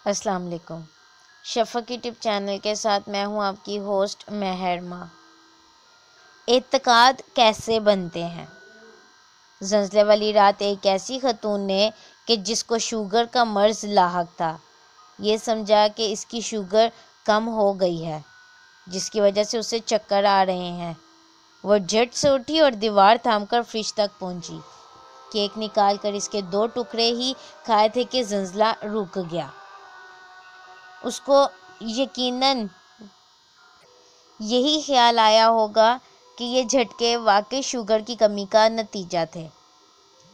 السلام علیکم۔ شفق YouTube channel کے ساتھ میں ہوں آپ کی ہوسٹ مہرما۔ اعتقاد کیسے بنتے ہیں؟ زلزلے والی رات ایک ایسی خاتون نے کہ جس کو شوگر کا مرض لاحق تھا، یہ سمجھا کہ اس کی شوگر کم ہو گئی ہے، جس کی وجہ سے اسے چکر آ رہے ہیں۔ وہ جھٹ سے اٹھی اور دیوار تھام کر فریج تک پہنچی۔ کیک نکال کر اس کے 2 ٹکڑے ہی کھائے تھے کہ زلزلہ رک گیا۔ اس کو یقیناً یہی خیال آیا ہوگا کہ یہ جھٹکے واقعی شوگر کی کمی کا نتیجہ تھے۔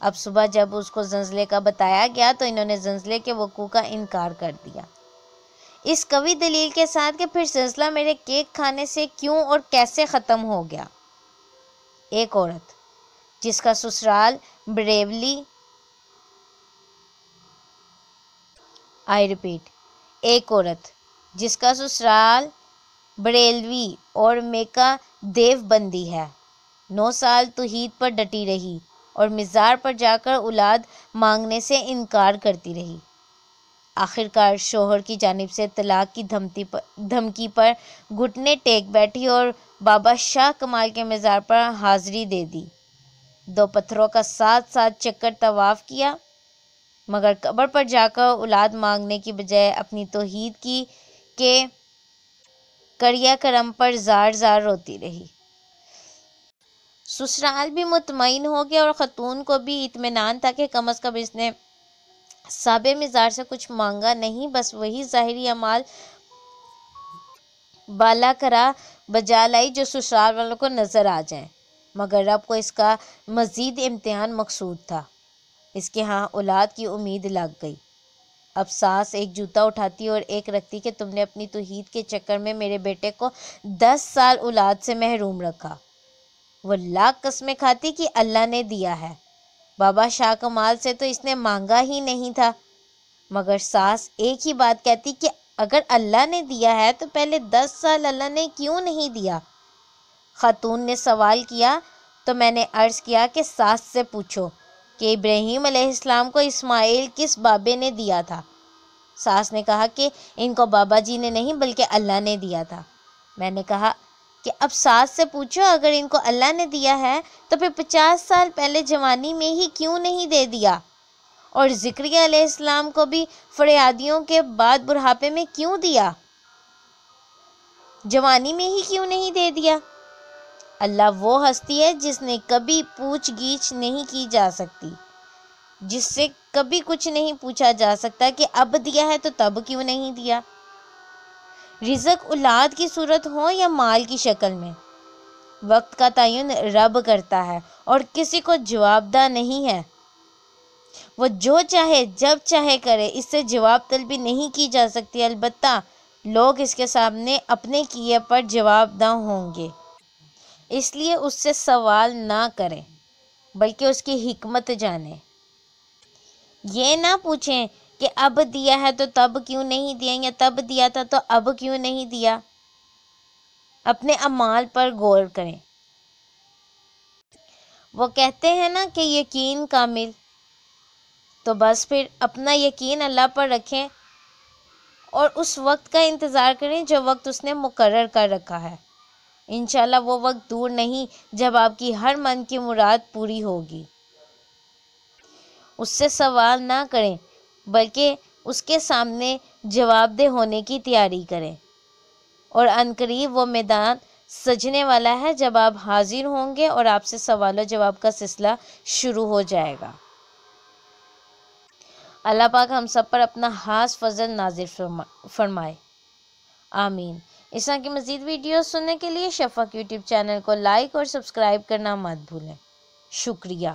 اب صبح جب اس کو زلزلے کا بتایا گیا تو انہوں نے زلزلے کے وقوع کا انکار کر دیا، اس قوی دلیل کے ساتھ کہ پھر زلزلہ میرے کیک کھانے سے کیوں اور کیسے ختم ہو گیا۔ ایک عورت جس کا سسرال بریولی ایک عورت جس کا سسرال بریلوی اور میکا دیو بندی ہے، 9 سال توحید پر ڈٹی رہی اور مزار پر جا کر اولاد مانگنے سے انکار کرتی رہی۔ آخرکار شوہر کی جانب سے طلاق کی دھمکی پر گھٹنے ٹیک بیٹھی اور بابا شاہ کمال کے مزار پر حاضری دے دی۔ 2 پتھروں کا ساتھ چکر طواف کیا، مگر قبر پر جا کر اولاد مانگنے کی بجائے اپنی توحید کی کہ کریا کرم پر زار زار روتی رہی۔ سسرال بھی مطمئن ہو گیا اور خاتون کو بھی اطمینان تھا کہ کم از کم اس نے صاحب مزار سے کچھ مانگا نہیں، بس وہی ظاہری اعمال بالا کرا بجا لائی جو سسرال والوں کو نظر آ جائیں، مگر رب کو اس کا مزید امتحان مقصود تھا۔ اس کے ہاں اولاد کی امید لگ گئی۔ اب ساس ایک جوتا اٹھاتی اور ایک رکھتی کہ تم نے اپنی توحید کے چکر میں میرے بیٹے کو 10 سال اولاد سے محروم رکھا۔ وہ لاکھ قسمیں کھاتی کہ اللہ نے دیا ہے، بابا شاہ کمال سے تو اس نے مانگا ہی نہیں تھا، مگر ساس ایک ہی بات کہتی کہ اگر اللہ نے دیا ہے تو پہلے 10 سال اللہ نے کیوں نہیں دیا؟ خاتون نے سوال کیا تو میں نے عرض کیا کہ ساس سے پوچھو کہ ابراہیم علیہ السلام کو اسماعیل کس بابے نے دیا تھا؟ ساس نے کہا کہ ان کو بابا جی نے نہیں بلکہ اللہ نے دیا تھا۔ میں نے کہا کہ اب ساس سے پوچھو اگر ان کو اللہ نے دیا ہے تو پھر 50 سال پہلے جوانی میں ہی کیوں نہیں دے دیا؟ اور زکریا علیہ السلام کو بھی فریادیوں کے بعد بڑھاپے میں کیوں دیا؟ جوانی میں ہی کیوں نہیں دے دیا؟ اللہ وہ ہستی ہے جس نے کبھی پوچھ گیچھ نہیں کی جا سکتی، جس سے کبھی کچھ نہیں پوچھا جا سکتا کہ اب دیا ہے تو تب کیوں نہیں دیا۔ رزق اولاد کی صورت ہو یا مال کی شکل میں، وقت کا تعین رب کرتا ہے اور کسی کو جواب دہ نہیں ہے۔ وہ جو چاہے جب چاہے کرے، اس سے جواب طلبی نہیں کی جا سکتی، البتہ لوگ اس کے سامنے اپنے کیے پر جواب دہ ہوں گے۔ اس لیے اس سے سوال نہ کریں بلکہ اس کی حکمت جانیں۔ یہ نہ پوچھیں کہ اب دیا ہے تو تب کیوں نہیں دیا، یا تب دیا تھا تو اب کیوں نہیں دیا۔ اپنے اعمال پر غور کریں۔ وہ کہتے ہیں نا کہ یقین کامل، تو بس پھر اپنا یقین اللہ پر رکھیں اور اس وقت کا انتظار کریں جو وقت اس نے مقرر کر رکھا ہے۔ انشاءاللہ وہ وقت دور نہیں جب آپ کی ہر من کی مراد پوری ہوگی۔ اس سے سوال نہ کریں بلکہ اس کے سامنے جواب دہ ہونے کی تیاری کریں، اور عنقریب وہ میدان سجنے والا ہے جب آپ حاضر ہوں گے اور آپ سے سوال و جواب کا سلسلہ شروع ہو جائے گا۔ اللہ پاک ہم سب پر اپنا خاص فضل نازل فرمائے، آمین۔ اس طرح کی مزید ویڈیوز سننے کے لیے شفق یوٹیوب چینل کو لائک اور سبسکرائب کرنا مت بھولیں۔ شکریہ۔